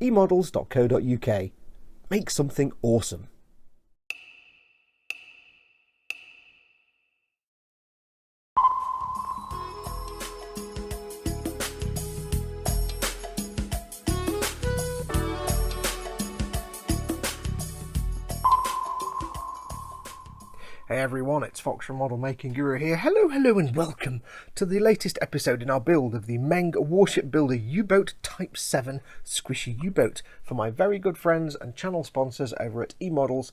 emodels.co.uk. Make something awesome. Hey everyone, it's Foxx from Model Making Guru here. Hello and welcome to the latest episode in our build of the Meng Warship Builder U-Boat Type VII Squishy U-Boat for my very good friends and channel sponsors over at emodels.co.uk,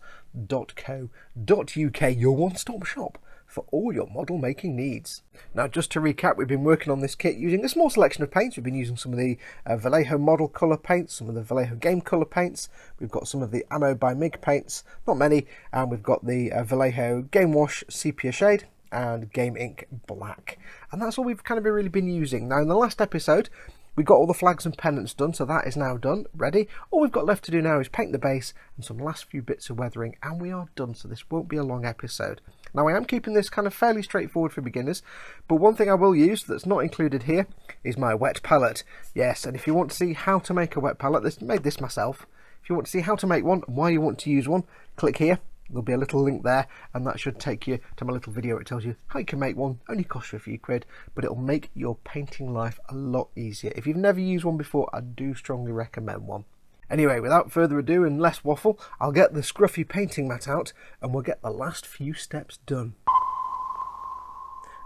your one-stop shop for all your model making needs. Now, just to recap, we've been working on this kit using a small selection of paints. We've been using some of the Vallejo model colour paints, some of the Vallejo game colour paints. We've got some of the Ammo by MIG paints, not many, and we've got the Vallejo Game Wash Sepia Shade and Game Ink Black. And that's all we've kind of really been using. Now, in the last episode, we got all the flags and pennants done, so that is now done, ready. All we've got left to do now is paint the base and some last few bits of weathering, and we are done, so this won't be a long episode. Now, I am keeping this kind of fairly straightforward for beginners, but one thing I will use that's not included here is my wet palette. Yes, and if you want to see how to make a wet palette, made this myself. If you want to see how to make one and why you want to use one, click here. There'll be a little link there, and that should take you to my little video. It tells you how you can make one. Only costs you a few quid, but it'll make your painting life a lot easier. If you've never used one before, I do strongly recommend one. Anyway, without further ado and less waffle, I'll get the scruffy painting mat out and we'll get the last few steps done.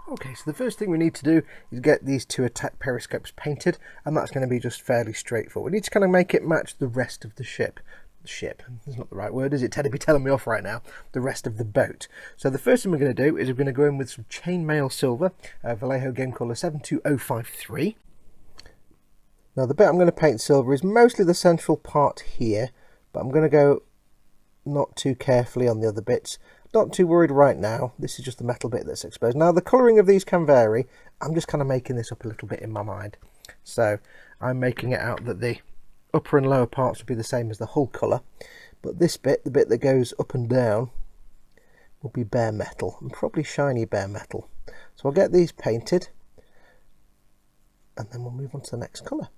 Okay, so the first thing we need to do is get these two attack periscopes painted, and that's going to be just fairly straightforward. We need to kind of make it match the rest of the ship. Ship is not the right word, is it? Teddy be telling me off right now. The rest of the boat. So the first thing we're going to do is we're going to go in with some chainmail silver, Vallejo game colour 72053. Now the bit I'm going to paint silver is mostly the central part here, but I'm going to go not too carefully on the other bits. Not too worried right now. This is just the metal bit that's exposed. Now the colouring of these can vary. I'm just kind of making this up a little bit in my mind. So I'm making it out that the upper and lower parts will be the same as the hull colour, but this bit, the bit that goes up and down, will be bare metal, and probably shiny bare metal. So I'll get these painted and then we'll move on to the next colour.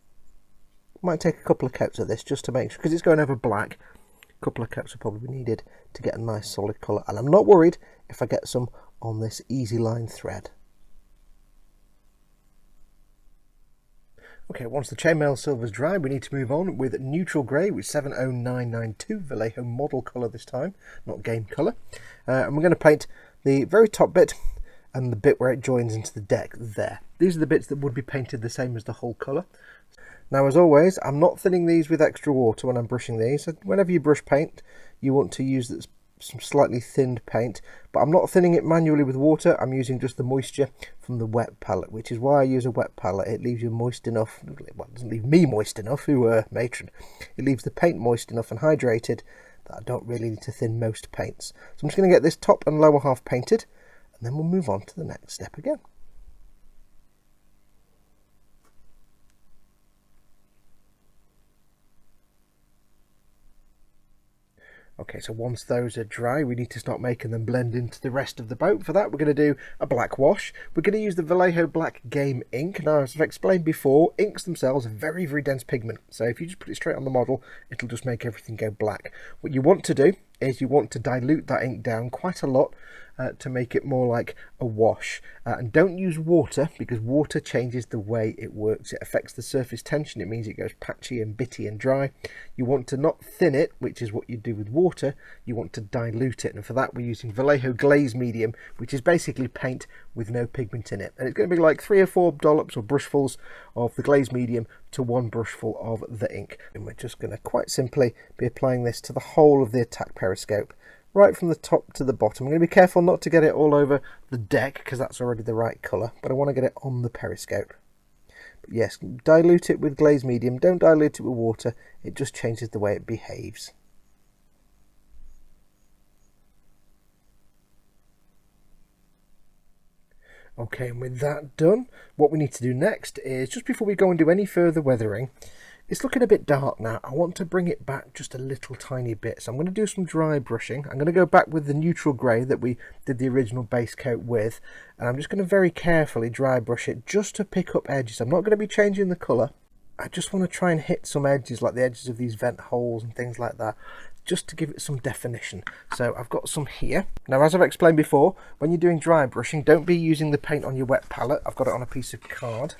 Might take a couple of coats of this just to make sure, because it's going over black. A couple of coats will probably be needed to get a nice solid colour, and I'm not worried if I get some on this easy line thread. Okay, once the chainmail silver is dry, we need to move on with neutral grey with 70992 Vallejo model colour this time, not game colour. And we're going to paint the very top bit and the bit where it joins into the deck there. These are the bits that would be painted the same as the whole colour. Now, as always, I'm not thinning these with extra water when I'm brushing these. Whenever you brush paint, you want to use some slightly thinned paint, but I'm not thinning it manually with water. I'm using just the moisture from the wet palette, which is why I use a wet palette. It leaves you moist enough, well, it doesn't leave me moist enough, matron. It leaves the paint moist enough and hydrated that I don't really need to thin most paints. So I'm just going to get this top and lower half painted, and then we'll move on to the next step again. Okay, so once those are dry, we need to start making them blend into the rest of the boat. For that, we're going to do a black wash. We're going to use the Vallejo Black Game Ink. Now, as I've explained before, inks themselves are very, very dense pigment. So if you just put it straight on the model, it'll just make everything go black. What you want to do is you want to dilute that ink down quite a lot to make it more like a wash. And don't use water, because water changes the way it works. It affects the surface tension. It means it goes patchy and bitty and dry. You want to not thin it, which is what you do with water. You want to dilute it, and for that we're using Vallejo Glaze Medium, which is basically paint with no pigment in it. And it's going to be like 3 or 4 dollops or brushfuls of the glaze medium to 1 brushful of the ink. And we're just going to quite simply be applying this to the whole of the attack periscope, right from the top to the bottom. I'm going to be careful not to get it all over the deck, because that's already the right colour, but I want to get it on the periscope. But yes, dilute it with glaze medium. Don't dilute it with water. It just changes the way it behaves. Okay, and with that done, what we need to do next is, just before we go and do any further weathering, it's looking a bit dark now. I want to bring it back just a little tiny bit. So I'm going to do some dry brushing. I'm going to go back with the neutral grey that we did the original base coat with. And I'm just going to very carefully dry brush it just to pick up edges. I'm not going to be changing the colour. I just want to try and hit some edges, like the edges of these vent holes and things like that, just to give it some definition. So I've got some here. Now, as I've explained before, when you're doing dry brushing, don't be using the paint on your wet palette. I've got it on a piece of card.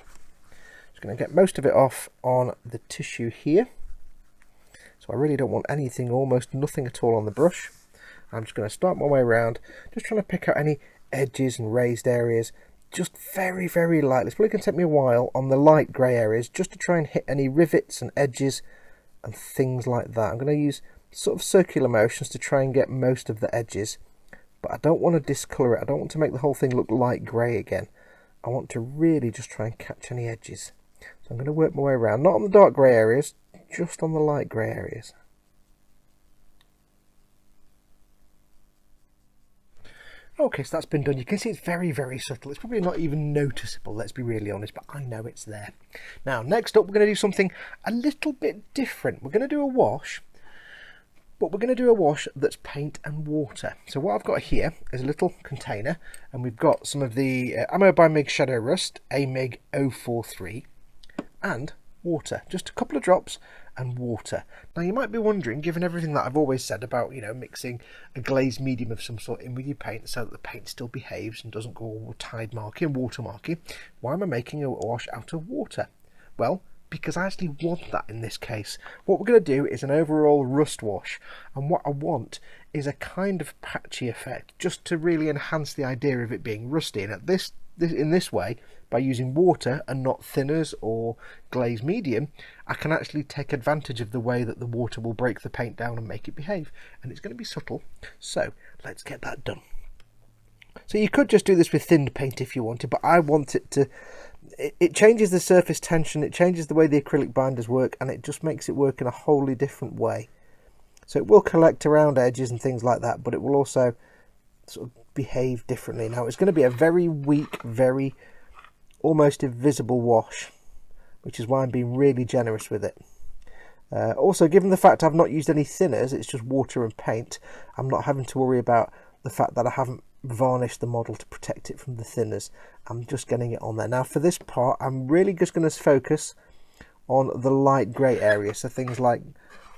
Just going to get most of it off on the tissue here. So I really don't want anything, almost nothing at all on the brush. I'm just going to start my way around, just trying to pick out any edges and raised areas, just very, very lightly. It's probably going to take me a while on the light grey areas, just to try and hit any rivets and edges and things like that. I'm going to use sort of circular motions to try and get most of the edges, but I don't want to discolour it. I don't want to make the whole thing look light grey again. I want to really just try and catch any edges. So I'm going to work my way around, not on the dark grey areas, just on the light grey areas. Okay, so that's been done. You can see it's very, very subtle. It's probably not even noticeable, let's be really honest, but I know it's there. Now, next up, we're going to do something a little bit different. We're going to do a wash, but we're going to do a wash that's paint and water. So what I've got here is a little container, and we've got some of the Ammo by Meng Shadow Rust, AMIG 043, and water. Just a couple of drops and water. Now you might be wondering, given everything that I've always said about, you know, mixing a glazed medium of some sort in with your paint so that the paint still behaves and doesn't go all tide marky and water marky, why am I making a wash out of water? Well, because I actually want that in this case. What we're going to do is an overall rust wash, and what I want is a kind of patchy effect, just to really enhance the idea of it being rusty. And at in this way, by using water and not thinners or glazed medium, I can actually take advantage of the way that the water will break the paint down and make it behave. And it's going to be subtle, so let's get that done. So you could just do this with thinned paint if you wanted, but I want it to... It changes the surface tension, it changes the way the acrylic binders work, and it just makes it work in a wholly different way. So it will collect around edges and things like that, but it will also sort of behave differently. Now it's going to be a very weak, very almost invisible wash, which is why I'm being really generous with it. Also, given the fact I've not used any thinners, it's just water and paint, I'm not having to worry about the fact that I haven't varnished the model to protect it from the thinners. I'm just getting it on there. Now for this part, I'm really just going to focus on the light grey area, so things like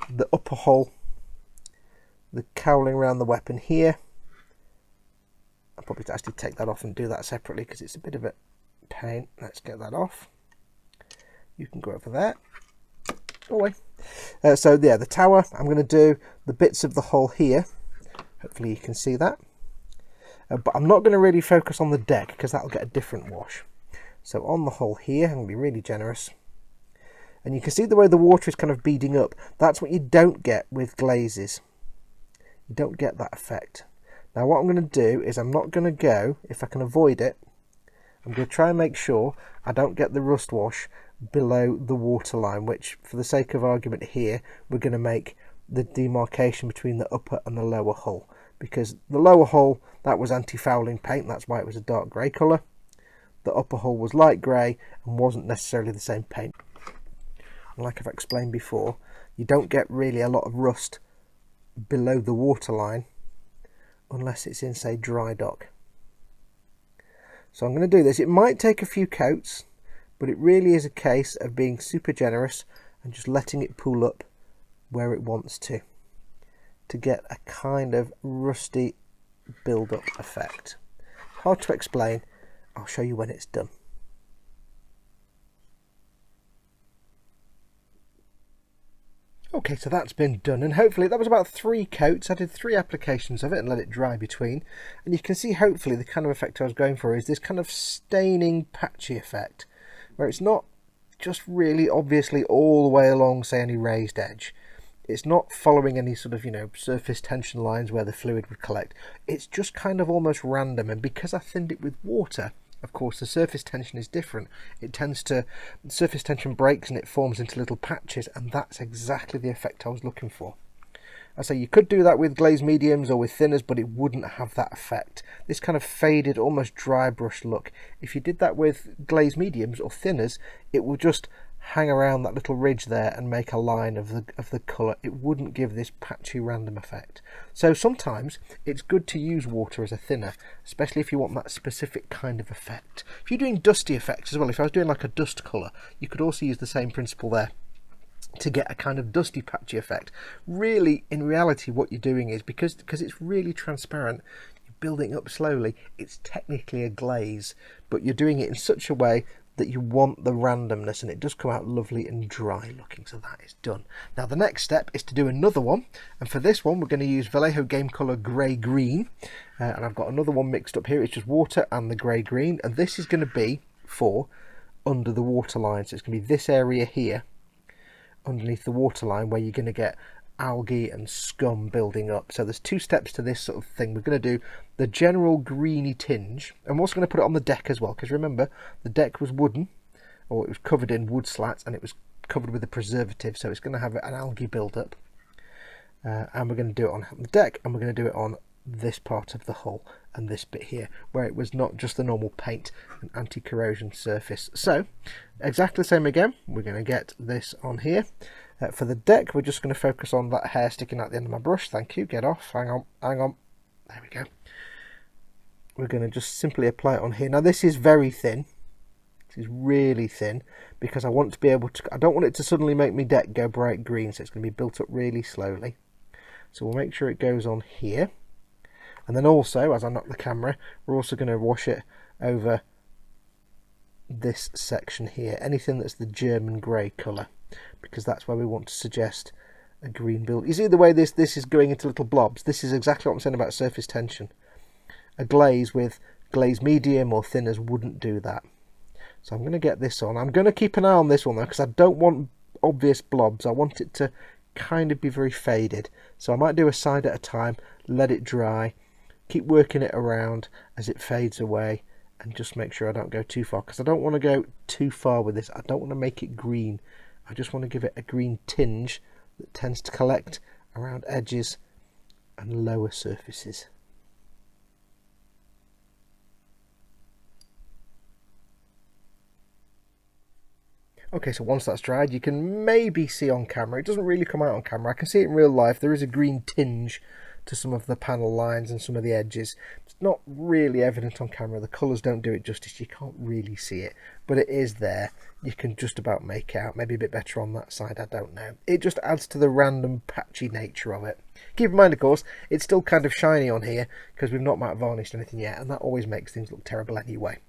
the upper hull, the cowling around the weapon here. I'll probably actually take that off and do that separately because it's a bit of a pain. Let's get that off. You can go over there. Go away. So yeah, the tower, I'm going to do the bits of the hull here. Hopefully you can see that. But I'm not going to really focus on the deck because that'll get a different wash. So on the hull here, I'm going to be really generous. And you can see the way the water is kind of beading up. That's what you don't get with glazes. You don't get that effect. Now what I'm going to do is I'm not going to go, if I can avoid it, I'm going to try and make sure I don't get the rust wash below the waterline, which for the sake of argument here, we're going to make the demarcation between the upper and the lower hull. Because the lower hull, that was anti-fouling paint, that's why it was a dark grey colour. The upper hull was light grey and wasn't necessarily the same paint. And like I've explained before, you don't get really a lot of rust below the waterline unless it's in, say, dry dock. So I'm going to do this. It might take a few coats, but it really is a case of being super generous and just letting it pool up where it wants to get a kind of rusty build-up effect. Hard to explain. I'll show you when it's done. Okay, so that's been done, and hopefully that was about 3 coats. I did 3 applications of it and let it dry between, and you can see hopefully the kind of effect I was going for is this kind of staining patchy effect, where it's not just really obviously all the way along, say, any raised edge. It's not following any sort of, you know, surface tension lines where the fluid would collect. It's just kind of almost random, and because I thinned it with water, of course the surface tension is different. It tends to, the surface tension breaks and it forms into little patches, and that's exactly the effect I was looking for. I say you could do that with glazed mediums or with thinners, but it wouldn't have that effect. This kind of faded, almost dry brush look. If you did that with glazed mediums or thinners, it will just hang around that little ridge there and make a line of the colour, it wouldn't give this patchy random effect. So sometimes it's good to use water as a thinner, especially if you want that specific kind of effect. If you're doing dusty effects as well, if I was doing like a dust colour, you could also use the same principle there to get a kind of dusty patchy effect. Really, in reality, what you're doing is, because it's really transparent, you're building up slowly, it's technically a glaze, but you're doing it in such a way that you want the randomness, and it does come out lovely and dry looking. So that is done. Now the next step is to do another one, and for this one we're going to use Vallejo Game Colour Grey Green, and I've got another one mixed up here. It's just water and the grey green, and this is going to be for under the water line. So it's going to be this area here underneath the water line where you're going to get algae and scum building up. So there's two steps to this sort of thing. We're going to do the general greeny tinge, and we're also going to put it on the deck as well, because remember the deck was wooden, or it was covered in wood slats, and it was covered with a preservative, so it's going to have an algae build up, and we're going to do it on the deck, and we're going to do it on this part of the hull and this bit here where it was not just the normal paint and anti-corrosion surface. So exactly the same again, we're going to get this on here. For the deck, we're just going to focus on that hair sticking out the end of my brush. Thank you. Get off. Hang on. Hang on. There we go. We're going to just simply apply it on here. Now, this is very thin. This is really thin because I want to be able to... I don't want it to suddenly make my deck go bright green, so it's going to be built up really slowly. So we'll make sure it goes on here. And then also, as I knock the camera, we're also going to wash it over this section here. Anything that's the German grey colour, because that's where we want to suggest a green build. You see the way this is going into little blobs? This is exactly what I'm saying about surface tension. A glaze with glaze medium or thinners wouldn't do that. So I'm going to get this on. I'm going to keep an eye on this one though, because I don't want obvious blobs. I want it to kind of be very faded. So I might do a side at a time, let it dry, keep working it around as it fades away, and just make sure I don't go too far, because I don't want to go too far with this. I don't want to make it green. I just want to give it a green tinge that tends to collect around edges and lower surfaces. Okay, so once that's dried, you can maybe see on camera. It doesn't really come out on camera. I can see it in real life. There is a green tinge to some of the panel lines and some of the edges. It's not really evident on camera. The colours don't do it justice. You can't really see it, but it is there. You can just about make it out. Maybe a bit better on that side, I don't know. It just adds to the random patchy nature of it. Keep in mind, of course, it's still kind of shiny on here because we've not matte varnished anything yet, and that always makes things look terrible anyway.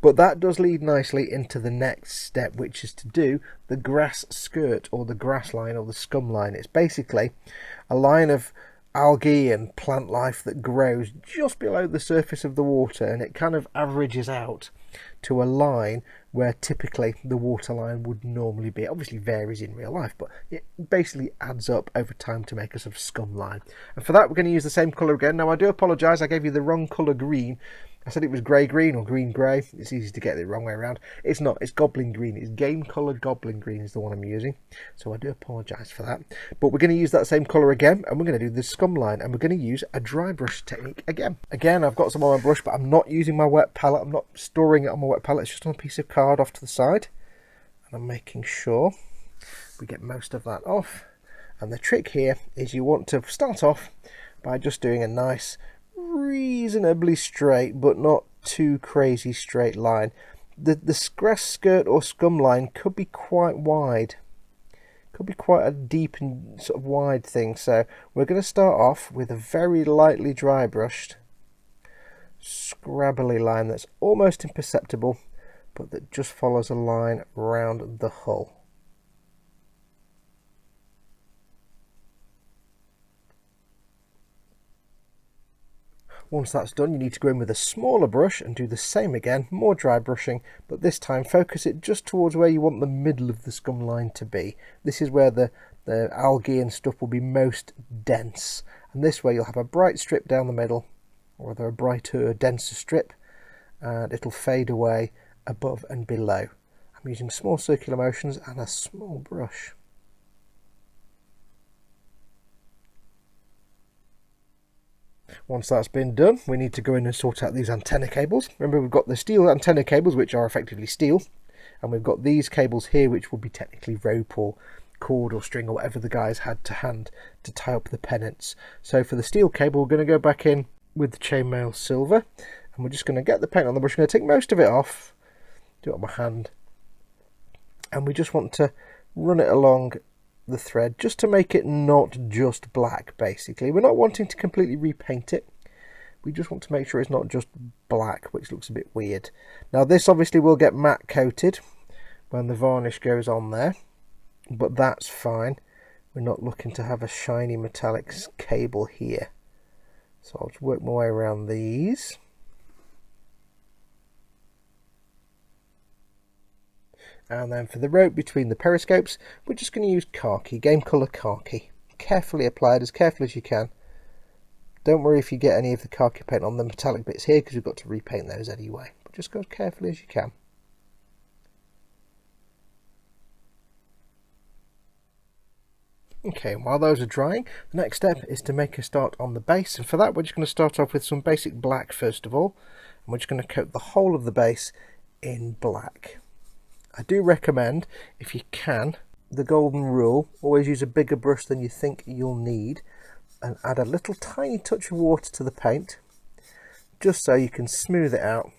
But that does lead nicely into the next step, which is to do the grass skirt, or the grass line, or the scum line. It's basically a line of algae and plant life that grows just below the surface of the water, and it kind of averages out to a line where typically the water line would normally be. It obviously varies in real life, but it basically adds up over time to make a sort of scum line. And for that, we're going to use the same colour again. Now, I do apologise, I gave you the wrong colour green. I said it was grey green or green grey. It's easy to get it the wrong way around. It's not. It's goblin green. It's game colour goblin green is the one I'm using. So I do apologise for that. But we're going to use that same colour again, and we're going to do the scum line, and we're going to use a dry brush technique again. Again, I've got some on my brush, but I'm not using my wet palette. I'm not storing it on my wet palette. It's just on a piece of card off to the side. And I'm making sure we get most of that off. And the trick here is you want to start off by just doing a nice, reasonably straight but not too crazy straight line. The grass skirt or scum line could be quite wide, could be quite a deep and sort of wide thing. So we're going to start off with a very lightly dry brushed scrabbly line that's almost imperceptible, but that just follows a line around the hull. Once that's done, you need to go in with a smaller brush and do the same again, more dry brushing, but this time focus it just towards where you want the middle of the scum line to be. This is where the algae and stuff will be most dense, and this way you'll have a bright strip down the middle, or rather a brighter, denser strip, and it'll fade away above and below. I'm using small circular motions and a small brush. Once that's been done, we need to go in and sort out these antenna cables. Remember, we've got the steel antenna cables, which are effectively steel, and we've got these cables here which will be technically rope or cord or string or whatever the guys had to hand to tie up the pennants. So for the steel cable, we're going to go back in with the chainmail silver, and we're just going to get the paint on the brush. I'm going to take most of it off, do it on my hand, and we just want to run it along the thread just to make it not just black. Basically, we're not wanting to completely repaint it, we just want to make sure it's not just black, which looks a bit weird. Now this obviously will get matte coated when the varnish goes on there, but that's fine. We're not looking to have a shiny metallic cable here. So I'll just work my way around these. And then for the rope between the periscopes, we're just going to use khaki, game colour khaki. Carefully applied, as careful as you can. Don't worry if you get any of the khaki paint on the metallic bits here, because we've got to repaint those anyway. But just go as carefully as you can. Okay, and while those are drying, the next step is to make a start on the base, and for that we're just going to start off with some basic black first of all, and we're just going to coat the whole of the base in black. I do recommend, if you can, the golden rule, always use a bigger brush than you think you'll need, and add a little tiny touch of water to the paint, just so you can smooth it out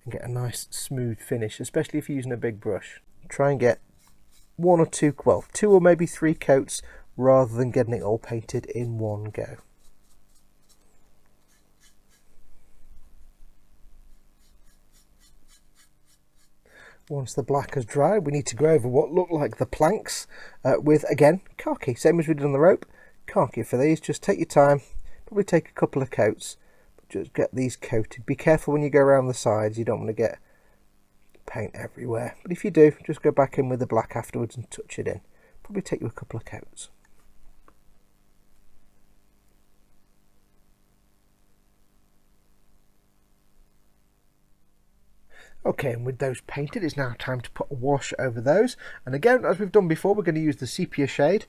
and get a nice smooth finish, especially if you're using a big brush. Try and get one or two, well, 2 or maybe 3 coats, rather than getting it all painted in one go. Once the black has dried, we need to go over what look like the planks with, again, khaki. Same as we did on the rope, khaki for these. Just take your time, probably take a couple of coats, but just get these coated. Be careful when you go around the sides, you don't want to get paint everywhere. But if you do, just go back in with the black afterwards and touch it in. Probably take you a couple of coats. Okay, and with those painted, it's now time to put a wash over those. And again, as we've done before, we're going to use the sepia shade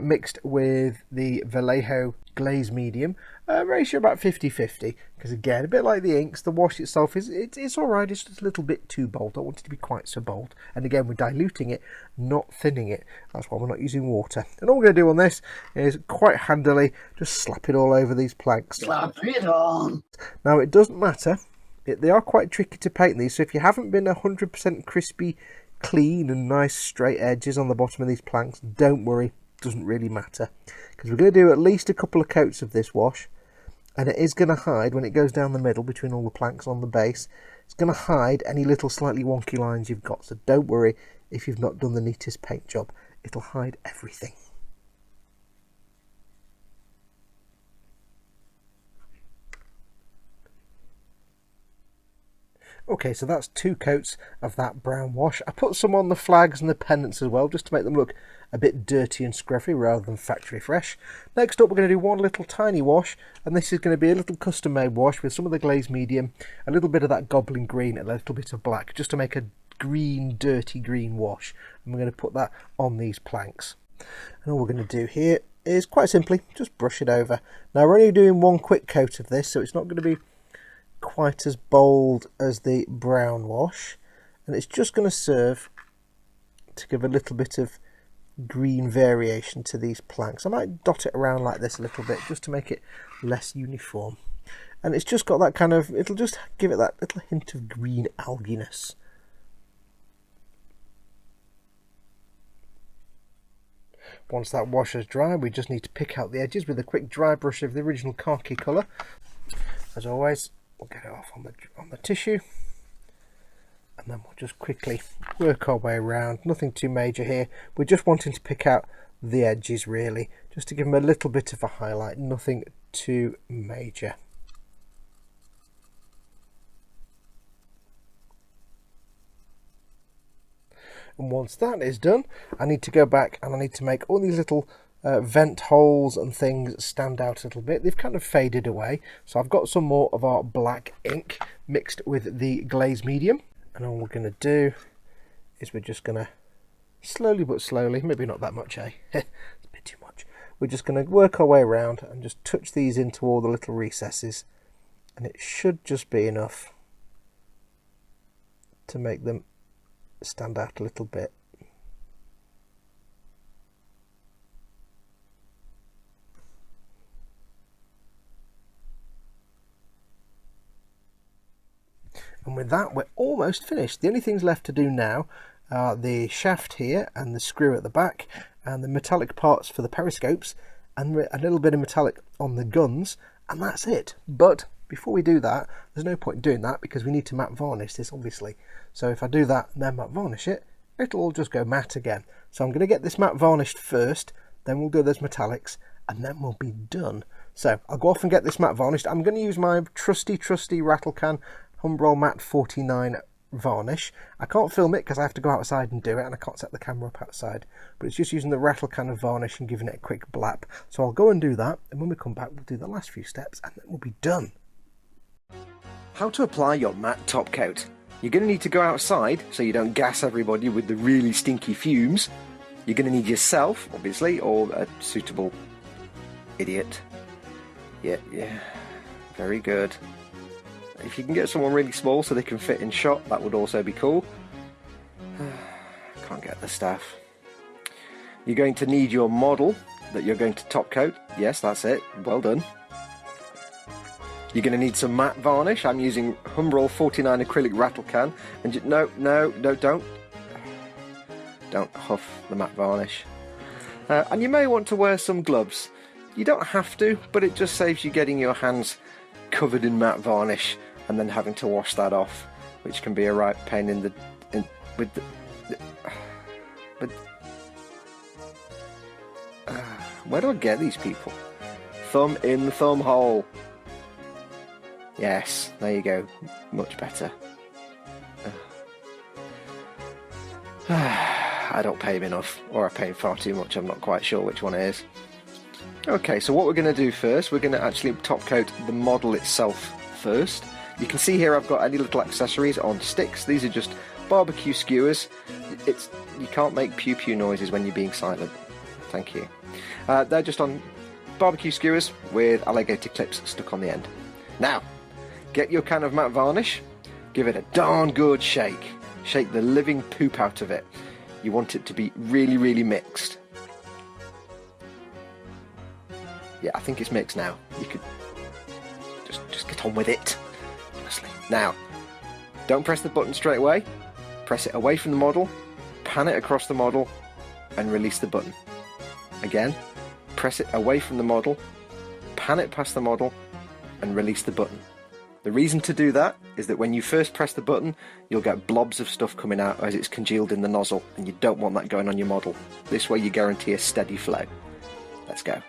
mixed with the Vallejo glaze medium, ratio about 50-50. Because again, a bit like the inks, the wash itself it's all right. It's just a little bit too bold. I don't want it to be quite so bold. And again, we're diluting it, not thinning it. That's why we're not using water. And all we're going to do on this is quite handily just slap it all over these planks. Slap it on. Now it doesn't matter. They are quite tricky to paint these, so if you haven't been 100% crispy, clean and nice straight edges on the bottom of these planks, don't worry, it doesn't really matter. Because we're going to do at least a couple of coats of this wash, and it is going to hide, when it goes down the middle between all the planks on the base, it's going to hide any little slightly wonky lines you've got, so don't worry if you've not done the neatest paint job, it'll hide everything. Okay, so that's 2 coats of that brown wash. I put some on the flags and the pennants as well, just to make them look a bit dirty and scruffy rather than factory fresh. Next up, we're going to do one little tiny wash, and this is going to be a little custom made wash with some of the glaze medium, a little bit of that goblin green, and a little bit of black, just to make a green, dirty green wash. And we're going to put that on these planks. And all we're going to do here is quite simply just brush it over. Now we're only doing one quick coat of this, so it's not going to be quite as bold as the brown wash, and it's just going to serve to give a little bit of green variation to these planks. I might dot it around like this a little bit just to make it less uniform, and it's just got that kind of, it'll just give it that little hint of green alginess. Once that wash has dried, we just need to pick out the edges with a quick dry brush of the original khaki colour. As always, we'll get it off on the tissue, and then we'll just quickly work our way around. Nothing too major here. We're just wanting to pick out the edges really, just to give them a little bit of a highlight. Nothing too major. And once that is done, I need to go back and I need to make all these little vent holes and things stand out a little bit. They've kind of faded away, so I've got some more of our black ink mixed with the glaze medium, and all we're going to do is we're just going to slowly but slowly, maybe not that much, it's a bit too much, we're just going to work our way around and just touch these into all the little recesses, and it should just be enough to make them stand out a little bit. And with that, we're almost finished. The only things left to do now are the shaft here and the screw at the back and the metallic parts for the periscopes and a little bit of metallic on the guns, and that's it. But before we do that, there's no point in doing that because we need to matte varnish this, obviously. So if I do that and then matte varnish it, it'll all just go matte again. So I'm going to get this matte varnished first, then we'll do those metallics, and then we'll be done. So I'll go off and get this matte varnished. I'm going to use my trusty rattle can Humbrol Matte 49 varnish. I can't film it because I have to go outside and do it, and I can't set the camera up outside, but it's just using the rattle can of varnish and giving it a quick blap. So I'll go and do that, and when we come back we'll do the last few steps and then we'll be done. How to apply your matte top coat. You're going to need to go outside so you don't gas everybody with the really stinky fumes. You're going to need yourself, obviously, or a suitable idiot. Yeah, very good. If you can get someone really small so they can fit in shot, that would also be cool. Can't get the staff. You're going to need your model that you're going to top coat. Yes, that's it. Well done. You're going to need some matte varnish. I'm using Humbrol 49 acrylic rattle can. And no, don't huff the matte varnish. And you may want to wear some gloves. You don't have to, but it just saves you getting your hands covered in matte varnish and then having to wash that off, which can be a right pain in the where do I get these people? Thumb in the thumb hole. Yes, there you go, much better. I don't pay him enough, or I pay him far too much. I'm not quite sure which one it is. Okay, so what we're going to do first, we're going to actually top coat the model itself first. You can see here I've got any little accessories on sticks. These are just barbecue skewers. You can't make pew pew noises when you're being silent. Thank you. They're just on barbecue skewers with alligator clips stuck on the end. Now, get your can of matte varnish, give it a darn good shake. Shake the living poop out of it. You want it to be really, really mixed. Yeah, I think it's mixed now. You could just get on with it, honestly. Now, don't press the button straight away. Press it away from the model, pan it across the model, and release the button. Again, press it away from the model, pan it past the model, and release the button. The reason to do that is that when you first press the button, you'll get blobs of stuff coming out as it's congealed in the nozzle, and you don't want that going on your model. This way you guarantee a steady flow. Let's go.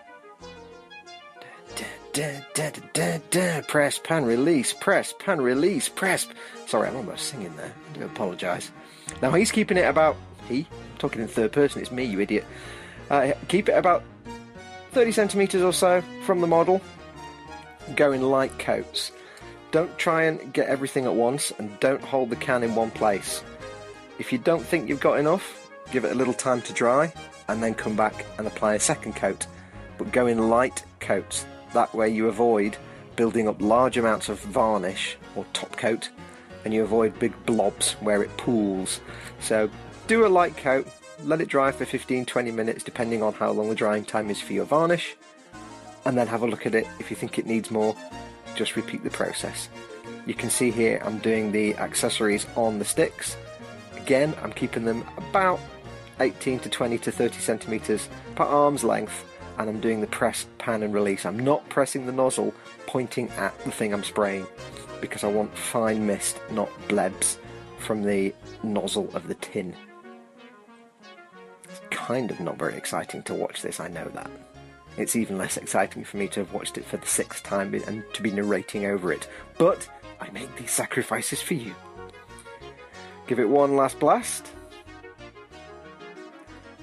Press, pan, release, press, pan, release, press. Sorry, I'm almost singing there. I do apologise. Now he's keeping it about... I'm talking in third person, it's me, you idiot. Keep it about 30 centimetres or so from the model. Go in light coats. Don't try and get everything at once, and don't hold the can in one place. If you don't think you've got enough, give it a little time to dry, and then come back and apply a second coat. But go in light coats. That way you avoid building up large amounts of varnish or top coat, and you avoid big blobs where it pools. So do a light coat, let it dry for 15-20 minutes depending on how long the drying time is for your varnish, and then have a look at it. If you think it needs more, just repeat the process. You can see here I'm doing the accessories on the sticks. Again, I'm keeping them about 18 to 20 to 30 centimeters per arm's length, and I'm doing the press, pan and release. I'm not pressing the nozzle pointing at the thing I'm spraying because I want fine mist, not blebs from the nozzle of the tin. It's kind of not very exciting to watch this, I know that. It's even less exciting for me to have watched it for the 6th time and to be narrating over it. But I make these sacrifices for you. Give it one last blast.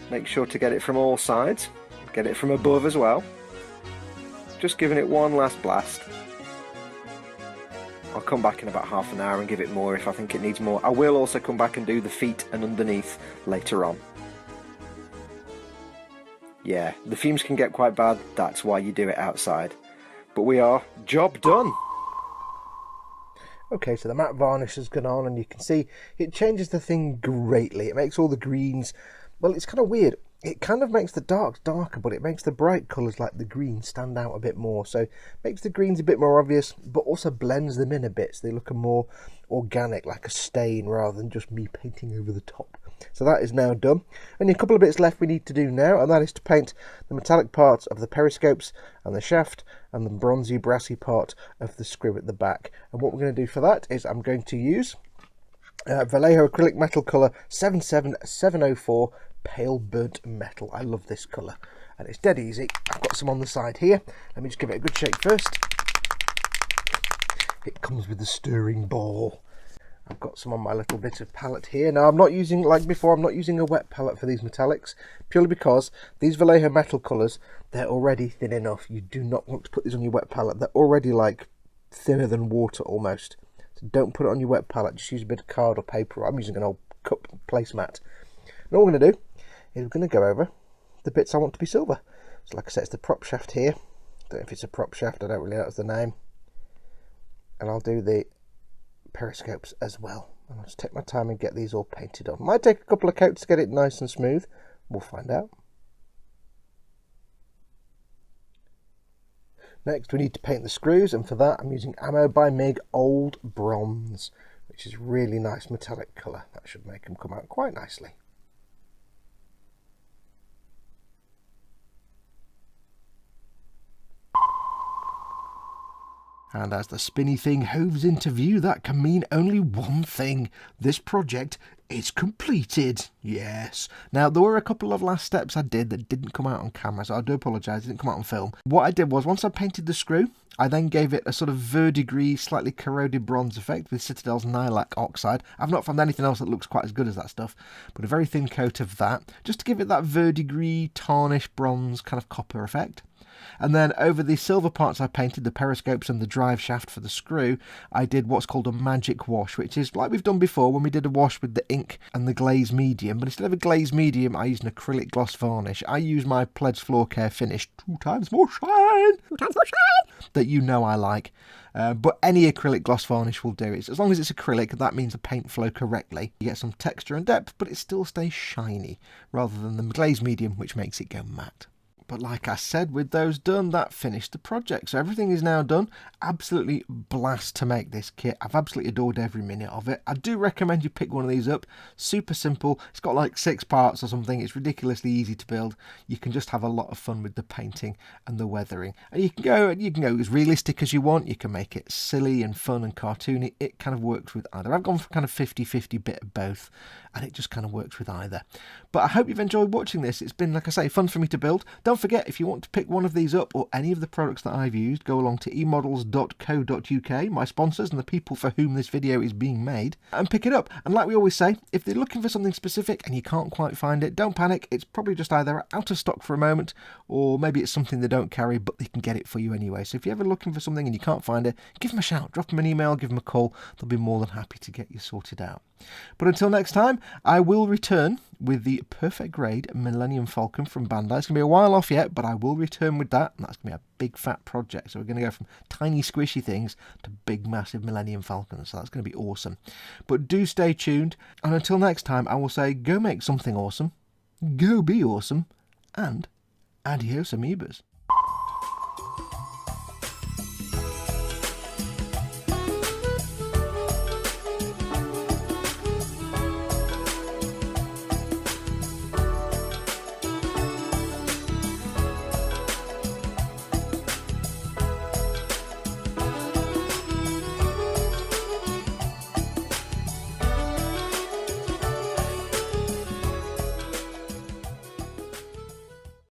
Make sure to get it from all sides. Get it from above as well. Just giving it one last blast. I'll come back in about half an hour and give it more if I think it needs more. I will also come back and do the feet and underneath later on. Yeah, the fumes can get quite bad, that's why you do it outside. But we are job done. Okay, so the matte varnish has gone on and you can see it changes the thing greatly. It makes all the greens, well, it's kind of weird. It kind of makes the darks darker, but it makes the bright colours like the green stand out a bit more. So it makes the greens a bit more obvious, but also blends them in a bit so they look more organic, like a stain, rather than just me painting over the top. So that is now done. Only a couple of bits left we need to do now, and that is to paint the metallic parts of the periscopes and the shaft and the bronzy brassy part of the screw at the back. And what we're going to do for that is I'm going to use Vallejo acrylic metal colour 77704 pale burnt metal. I love this colour and it's dead easy. I've got some on the side here. Let me just give it a good shake first. It comes with the stirring ball. I've got some on my little bit of palette here. Now I'm not using, like before, I'm not using a wet palette for these metallics, purely because these Vallejo metal colours, they're already thin enough. You do not want to put these on your wet palette. They're already like thinner than water almost. So don't put it on your wet palette, just use a bit of card or paper. I'm using an old cup placemat. And all we're going to do is we're going to go over the bits I want to be silver. So like I said, it's the prop shaft here. Don't know if it's a prop shaft, I don't really know that's the name. And I'll do the periscopes as well. And I'll just take my time and get these all painted on. Might take a couple of coats to get it nice and smooth. We'll find out. Next we need to paint the screws, and for that I'm using Ammo by Meng Old Bronze, which is really nice metallic colour. That should make them come out quite nicely. And as the spinny thing hoves into view, that can mean only one thing. This project is completed. Yes. Now, there were a couple of last steps I did that didn't come out on camera, so I do apologise, it didn't come out on film. What I did was, once I painted the screw, I then gave it a sort of verdigris, slightly corroded bronze effect with Citadel's Lilac Oxide. I've not found anything else that looks quite as good as that stuff, but a very thin coat of that, just to give it that verdigris, tarnish, bronze, kind of copper effect. And then over the silver parts I painted, the periscopes and the drive shaft for the screw, I did what's called a magic wash, which is like we've done before when we did a wash with the ink and the glaze medium. But instead of a glaze medium, I used an acrylic gloss varnish. I use my Pledge Floor Care finish, 2 times more shine, that you know I like. But any acrylic gloss varnish will do. As long as it's acrylic, that means the paint flow correctly. You get some texture and depth, but it still stays shiny, rather than the glaze medium, which makes it go matte. But like I said, with those done, that finished the project. So everything is now done. Absolutely blast to make this kit. I've absolutely adored every minute of it. I do recommend you pick one of these up. Super simple. It's got like 6 parts or something. It's ridiculously easy to build. You can just have a lot of fun with the painting and the weathering. And you can go as realistic as you want. You can make it silly and fun and cartoony. It kind of works with either. I've gone for kind of 50-50 bit of both, and it just kind of works with either. But I hope you've enjoyed watching this. It's been, like I say, fun for me to build. Don't forget, if you want to pick one of these up or any of the products that I've used, go along to emodels.co.uk, my sponsors and the people for whom this video is being made, and pick it up. And like we always say, if they're looking for something specific and you can't quite find it, don't panic. It's probably just either out of stock for a moment, or maybe it's something they don't carry, but they can get it for you anyway. So if you're ever looking for something and you can't find it, give them a shout, drop them an email, give them a call. They'll be more than happy to get you sorted out. But until next time, I will return with the Perfect Grade Millennium Falcon from Bandai. It's going to be a while off yet, but I will return with that, and that's going to be a big fat project. So we're going to go from tiny squishy things to big massive Millennium Falcons. So that's going to be awesome. But do stay tuned, and until next time, I will say go make something awesome, go be awesome, and adios amoebas.